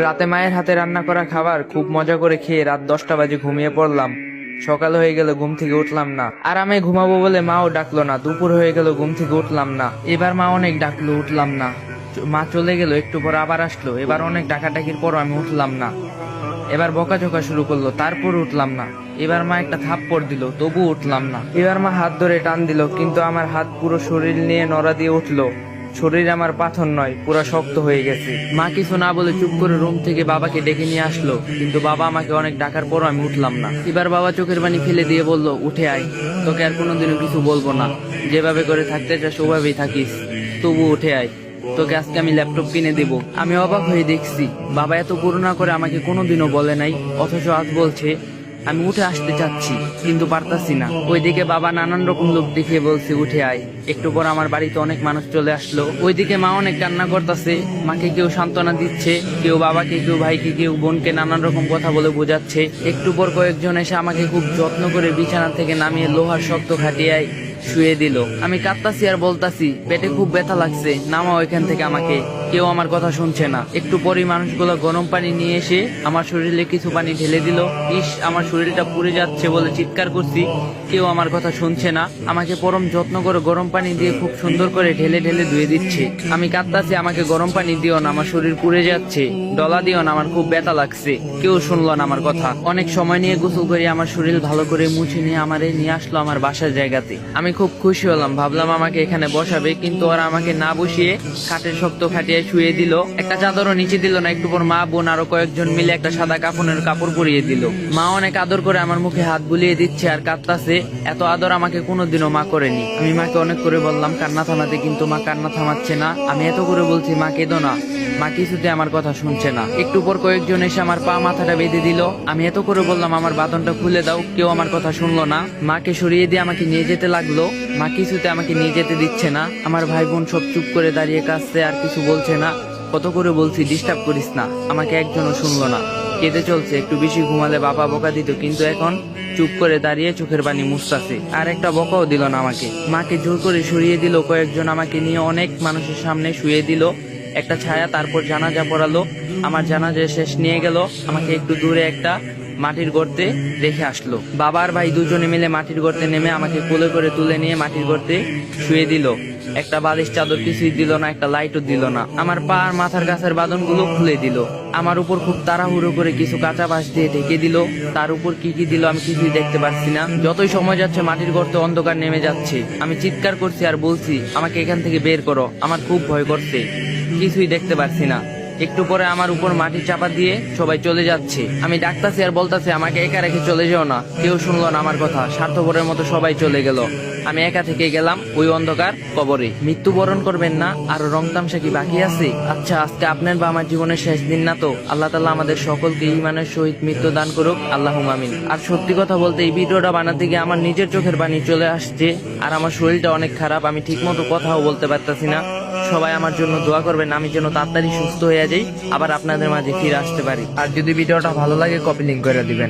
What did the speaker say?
রাতে মায়ের হাতে রান্না করা খাবার খুব মজা করে খেয়ে রাত 10টা বাজে ঘুমিয়ে পড়লাম। সকাল হয়ে গেল, ঘুম থেকে উঠলাম না। আরামে ঘুমাবো বলে মাও ডাকলো না। দুপুর হয়ে গেল, ঘুম থেকে উঠলাম না। এবার মা অনেক ডাকলো, উঠলাম না। মা চলে গেল, একটু পর আবার আসলো। এবার অনেক ডাকাডাকির পর আমি উঠলাম না। এবার বকাঝকা শুরু করলো, তারপর উঠলাম না। এবার মা একটা থাপ্পড় দিল, তবু উঠলাম না। এবার মা হাত ধরে টান দিল, কিন্তু আমার হাত পুরো শরীর নিয়ে নড়া দিয়ে উঠলো। শরীর আমার পাথর নয়, পুরো শক্ত হয়ে গেছে। মা কিছু না বলে চুপ করে রুম থেকে বাবাকে ডেকে নিয়ে আসলো, কিন্তু বাবা আমাকে অনেক ডাকার পরও আমি উঠলাম না। এবার বাবা চোখের পানি ফেলে দিয়ে বলল, উঠে আয়, তোকে আর কোনোদিনও কিছু বলবো না। যেভাবে করে থাকতে চাস ওভাবেই থাকিস, তবু উঠে আয়, তোকে আজকে আমি ল্যাপটপ কিনে দেব। আমি অবাক হয়ে দেখছি বাবা এত করুণা করে আমাকে কোনোদিনও বলে নাই, অথচ আজ বলছে। আমি উঠে আসতে চাচ্ছি, কিন্তু পারতাছি না। ওইদিকে বাবা নানান রকম লোক দেখিয়ে বলছে, উঠে আয়। একটু পর আমার বাড়িতে অনেক মানুষ চলে আসলো। ওইদিকে মা অনেক কান্না করতেছে। মাকে কেউ সান্ত্বনা দিচ্ছে, কেউ বাবাকে, কেউ ভাইকে, কেউ বোনকে নানান রকম কথা বলে বোঝাচ্ছে। একটু পর কয়েকজন এসে আমাকে খুব যত্ন করে বিছানা থেকে নামিয়ে লোহার শক্ত খাটিয়ায় শুয়ে দিল। আমি কাঁদতাছি আর বলতাছি, পেটে খুব ব্যথা লাগছে, নামাও এখান থেকে আমাকে। কেউ আমার কথা শুনছে না। একটু পরই মানুষগুলো গরম পানি নিয়ে এসে আমার শরীরে কিছু পানি ঢেলে দিল। ইস, আমার শরীরটা পুড়ে যাচ্ছে বলে চিৎকার করছি, কেউ আমার কথা শুনছে না। আমাকে পরম যত্ন করে গরম পানি দিয়ে খুব সুন্দর করে ঢেলে ঢেলে ধুয়ে দিচ্ছে। আমি কাঁদতাছি, আমাকে গরম পানি দিও না, আমার শরীর পুড়ে যাচ্ছে। ডলা দিও না, আমার খুব ব্যথা লাগছে। কেউ শুনলো না আমার কথা। অনেক সময় নিয়ে গোসল করে আমার শরীর ভালো করে মুছে নিয়ে আমারে নিয়ে আসলো আমার বাসার জায়গাতে। আমি খুব খুশি হলাম, ভাবলাম আমাকে এখানে বসাবে, কিন্তু ওরা আমাকে না বসিয়ে খাটের শক্ত খাটিয়ে শুয়ে দিল। একটা চাদরও নিচে দিল না। একটু পর মা, বোন আরো কয়েকজন মিলে একটা সাদা কাপড়ের কাপড় পরিয়ে দিল। মা অনেক আদর করে আমার মুখে হাত বুলিয়ে দিচ্ছে আর কাঁদতাছে। এত আদর আমাকে কোনোদিনও মা করেনি। আমি মাকে অনেক করে বললাম কান্না থামাতে, কিন্তু মা কান্না থামাচ্ছে না। আমি এত করে বলছি, মা কেঁদো না, মা কিছুতে আমার কথা শুনছে না। একটু পর কয়েকজন এসে আমার পা মাথাটা বেঁধে দিল। আমি এত করে বললাম আমার বাঁধনটা খুলে দাও, কেউ আমার কথা শুনলো না। মাকে সরিয়ে দিয়ে আমাকে নিয়ে যেতে লাগলো। মা কিছুতে আমাকে নিয়ে যেতে দিচ্ছে না। আমার ভাই বোন সব চুপ করে দাঁড়িয়ে কাঁদছে, আর কিছু বলছে না। কত করে বলছি ডিস্টার্ব করিস না, আমাকে একজনও শুনলো না। কেঁদে চলছে, একটু বেশি ঘুমালে বাবা বকা দিত, কিন্তু এখন চুপ করে দাঁড়িয়ে চোখের পানি মুছতাছে। আর একটা বকাও দিল না আমাকে। মাকে জোর করে সরিয়ে দিল কয়েকজন, আমাকে নিয়ে অনেক মানুষের সামনে শুয়ে দিল একটা ছায়া। তারপর জানাজা পড়ালো। আমার জানাজা শেষ নিয়ে গেল, আমাকে একটু দূরে একটা মাটির গর্তে রেখে আসলো। বাবা আর ভাই দুজনে মিলে মাটির গর্তে নেমে আমাকে কোলে করে তুলে নিয়ে মাটির গর্তে শুয়ে দিল। একটা বালিশ চাদর কিছুই দিল না, একটা লাইটও দিল না। আমার পা আর মাথার কাছের বাঁধনগুলো খুলে দিল। আমার উপর খুব তাড়াহুড়ো করে কিছু কাঁচা বাঁশ দিয়ে ঢেকে দিল। তার উপর কি কি দিল আমি কিছুই দেখতে পাচ্ছি না। যতই সময় যাচ্ছে মাটির গর্তে অন্ধকার নেমে যাচ্ছে। আমি চিৎকার করছি আর বলছি, আমাকে এখান থেকে বের করো, আমার খুব ভয় করছে, কিছুই দেখতে পাচ্ছি না। একটু পরে আমার উপর মাটি চাপা দিয়ে সবাই চলে যাচ্ছে। আমি ডাকতাছি আর বলতাছি, আমাকে একা রেখে চলে যেও না। কেউ শুনলো না আমার কথা। স্বার্থপরের মতো সবাই চলে গেল। আমি একা থেকে গেলাম ওই অন্ধকার কবরে। মৃত্যুবরণ করবেন না, আর রং তামসা কি বাকি আছে? আচ্ছা, আজকে আপনার বা আমার জীবনের শেষ দিন না তো? আল্লাহ তাআলা আমাদের সকলকে ঈমানের সহিত মৃত্যু দান করুক, আল্লাহুম্মা আমিন। আর সত্যি কথা বলতে এই ভিডিওটা বানাতে গিয়ে আমার নিজের চোখের পানি চলে আসছে, আর আমার শরীরটা অনেক খারাপ। আমি ঠিক মতো কথাও বলতে পারতাছি না। সবাই আমার জন্য দোয়া করবেন, আমি যেন তাড়াতাড়ি সুস্থ হয়ে যাই, আবার আপনাদের মাঝে ফিরে আসতে পারি। আর যদি ভিডিওটা ভালো লাগে কপি লিংক করে দিবেন।